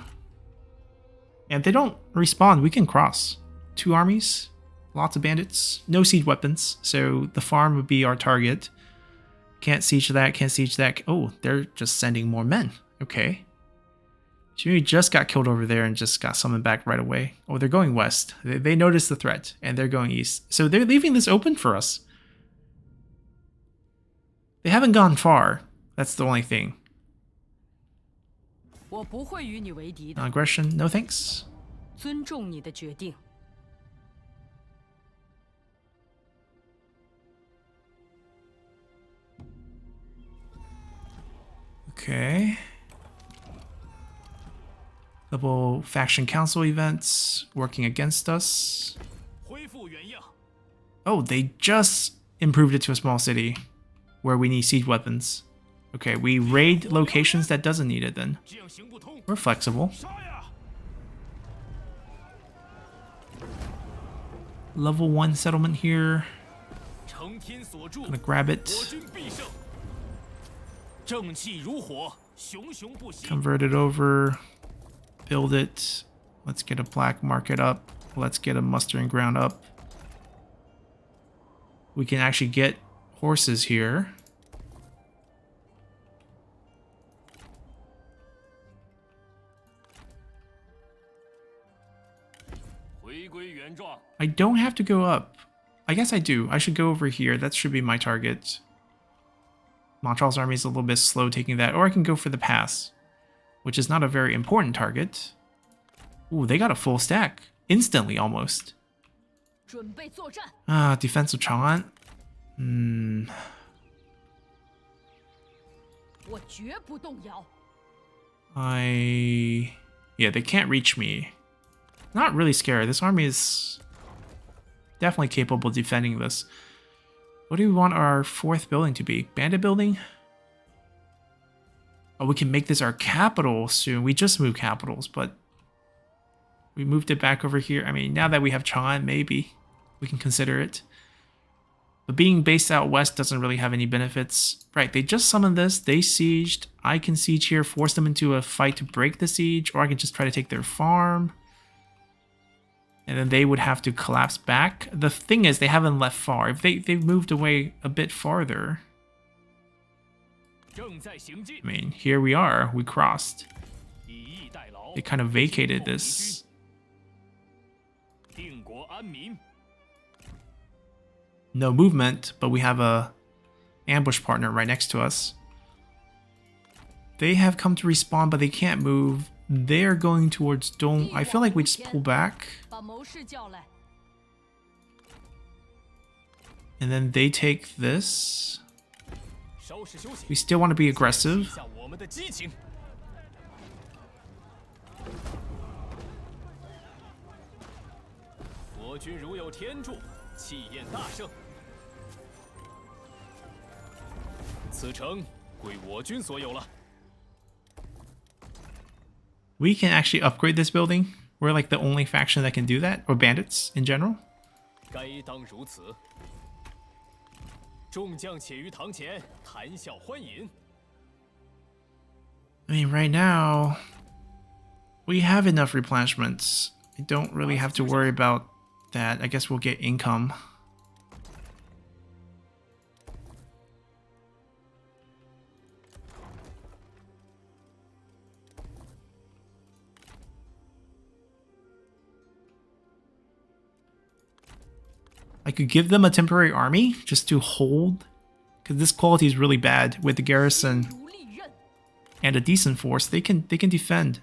And they don't respawn. We can cross. 2 armies. Lots of bandits. No siege weapons. So the farm would be our target. Can't siege that. Can't siege that. Oh, they're just sending more men. Okay. Xun Yu just got killed over there and just got summoned back right away. Oh, they're going west. They noticed the threat and they're going east. So they're leaving this open for us. They haven't gone far. That's the only thing. 我不会与你为敌的， Aggression, no thanks. 尊重你的决定。 Okay. Couple faction council events working against us. 恢复原样， Oh, they just improved it to a small city where we need siege weapons. Okay, we raid locations that doesn't need it then. 这样行不通， We're flexible. 杀呀！ Level 1 settlement here. 承天所助， Gonna grab 我 it. 军必胜。正气如火，熊熊不息。 Convert it over. Build it. Let's get a black market up. Let's get a mustering ground up. We can actually get horses here. I don't have to go up. I guess I do. I should go over here. That should be my target. Ma Chao's army is a little bit slow taking that. Or I can go for the pass, which is not a very important target. Ooh, they got a full stack. Instantly, almost. 准备作战， Ah, defense of Chang'an. 我绝不动摇。 Yeah, they can't reach me. Not really scared. This army is definitely capable of defending this. What do we want our 4th building to be? Bandit building? Oh, we can make this our capital soon. We just moved capitals, but we moved it back over here. I mean, now that we have Chang'an, maybe we can consider it. But being based out west doesn't really have any benefits. Right, they just summoned this. They sieged. I can siege here, force them into a fight to break the siege, or I can just try to take their farm. And then they would have to collapse back. The thing is, they haven't left far. If they've moved away a bit farther. 正在行进， I mean, here we are. We crossed. 以逸待劳 They，kind of vacated this. 定国安民。 No movement, but we have a ambush partner right next to us. They have come to respawn, but they can't move. They're going towards Dong. I feel like we just pull back. 把谋士叫来， And then they take this. 稍事休息 We，still want to be 一 aggressive. 下我们的激情。我军如有天助，气焰大盛。此城归我军所有了。 We can actually upgrade this building. We're like the only faction that can do that, or bandits in general. 该当如此。众将且于堂前谈笑欢饮。 I mean, right now, we have enough replenishments. I don't really have to worry about that. I guess we'll get income. I could give them a temporary army just to hold, because this quality is really bad with the garrison 如利刃。 and a decent force. They can defend.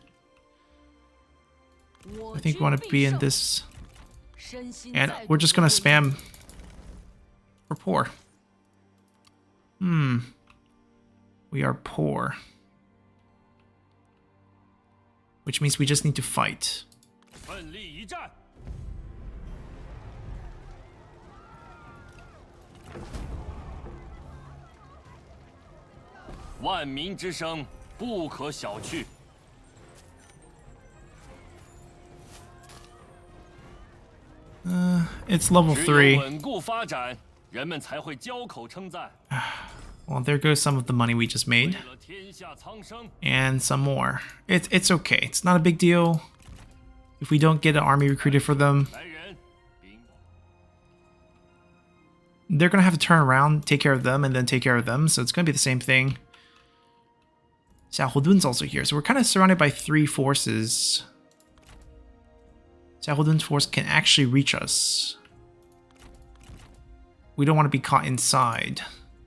我 I think we 军 want to 必 be in 胜 this, 身心 and 再 we're 度 just gonna 回归 spam. We're poor. We are poor, which means we just need to fight. 奋力一战。 我万民之声不可小觑。 It's level 只有 3. 稳固发展，人们才会交口称赞。 Well, there goes some of the money we just made. 为了天下苍生， And some more. It's okay. It's not a big deal. If we don't get an army recruited for them, 来人，禀 they're gonna have to turn around, take care of them, and then take care of them. So it's gonna be the same thing. Xiaohudun's also here. So we're kind of surrounded by 3 forces. Xiaohudun's force can actually reach us. We don't want to be caught inside,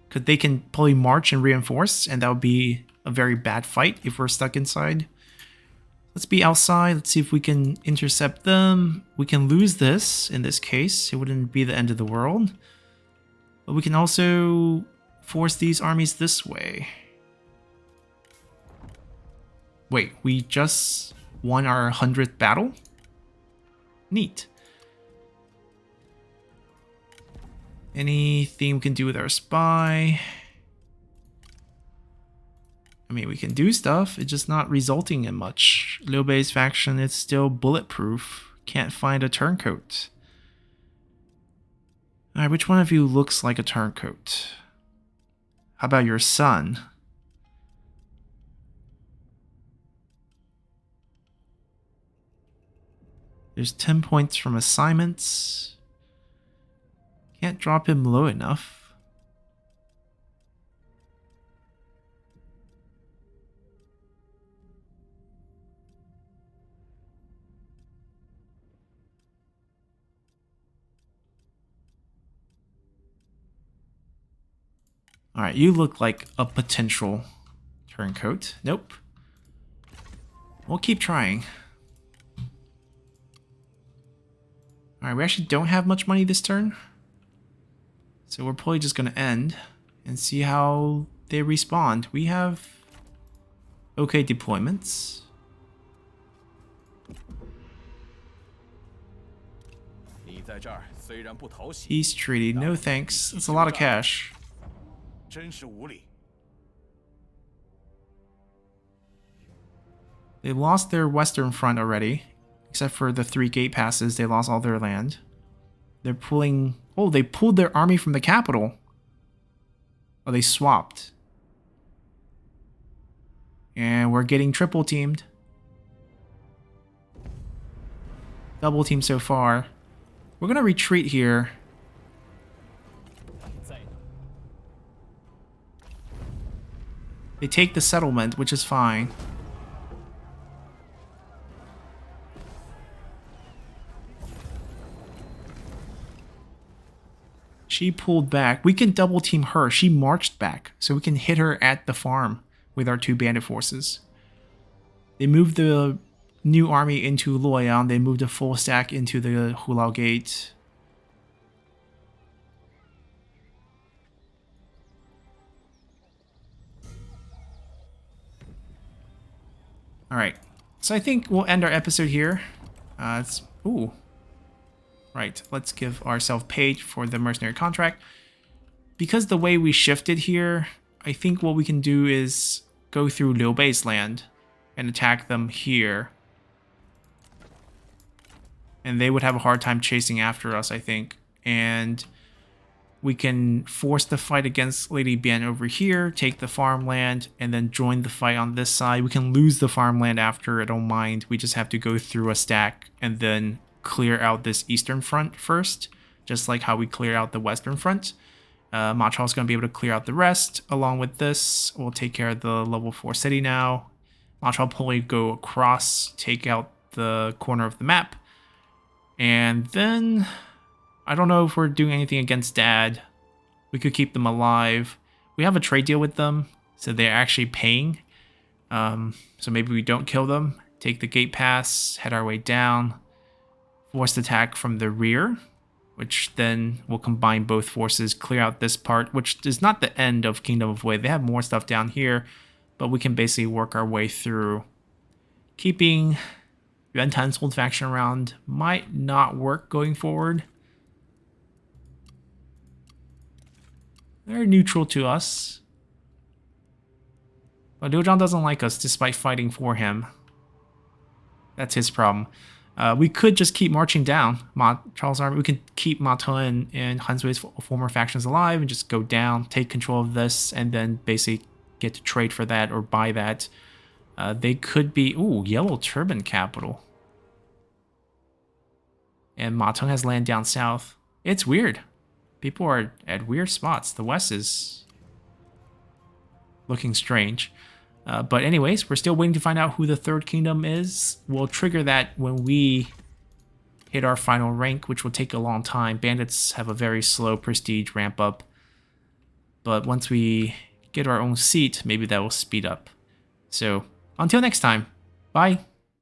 because they can probably march and reinforce, and that would be a very bad fight if we're stuck inside. Let's be outside. Let's see if we can intercept them. We can lose this in this case. It wouldn't be the end of the world. But we can also force these armies this way. Wait, we just won our 100th battle? Neat. Anything we can do with our spy? I mean, we can do stuff, it's just not resulting in much. Liu Bei's faction is still bulletproof. Can't find a turncoat. Alright, which one of you looks like a turncoat? How about your son? There's 10 points from assignments. Can't drop him low enough. Alright, you look like a potential turncoat. Nope. We'll keep trying. Alright, we actually don't have much money this turn. So we're probably just going to end and see how they respond. We have okay deployments. Peace treaty, no thanks. That's a lot of cash. They lost their western front already. Except for the 3 gate passes, they lost all their land. They're pulling... Oh, they pulled their army from the capital. Oh, they swapped. And we're getting triple teamed. Double teamed so far. We're gonna retreat here. They take the settlement, which is fine. She pulled back. We can double team her. She marched back, so we can hit her at the farm with our 2 bandit forces. They moved the new army into Luoyang. They moved a full stack into the Hulao Gate. Alright, so I think we'll end our episode here. Ooh. Right, let's give ourselves paid for the mercenary contract. Because the way we shifted here, I think what we can do is go through Liu Bei's land and attack them here. And they would have a hard time chasing after us, I think. And we can force the fight against Lady Bian over here, take the farmland, and then join the fight on this side. We can lose the farmland after, I don't mind. We just have to go through a stack and then clear out this eastern front first, just like how we clear out the western front. Ma Chao's going to be able to clear out the rest. Along with this, we'll take care of the level 4 city now. Ma Chao will probably go across, take out the corner of the map. And then, I don't know if we're doing anything against Dad. We could keep them alive. We have a trade deal with them, so they're actually paying. So maybe we don't kill them. Take the gate pass, head our way down. Forced attack from the rear, which then will combine both forces, clear out this part, which is not the end of Kingdom of Wei. They have more stuff down here, but we can basically work our way through. Keeping Yuan Tan's old faction around might not work going forward. They're neutral to us. But Liu Zhang doesn't like us despite fighting for him. That's his problem. We could just keep marching down Charles' army. We could keep Ma Teng and Han Sui's former factions alive and just go down, take control of this, and then basically get to trade for that or buy that. They could be... Ooh, Yellow Turban capital. And Ma Teng has land down south. It's weird. People are at weird spots. The West is looking strange. But anyways, we're still waiting to find out who the third kingdom is. We'll trigger that when we hit our final rank, which will take a long time. Bandits have a very slow prestige ramp up. But once we get our own seat, maybe that will speed up. So, until next time, bye!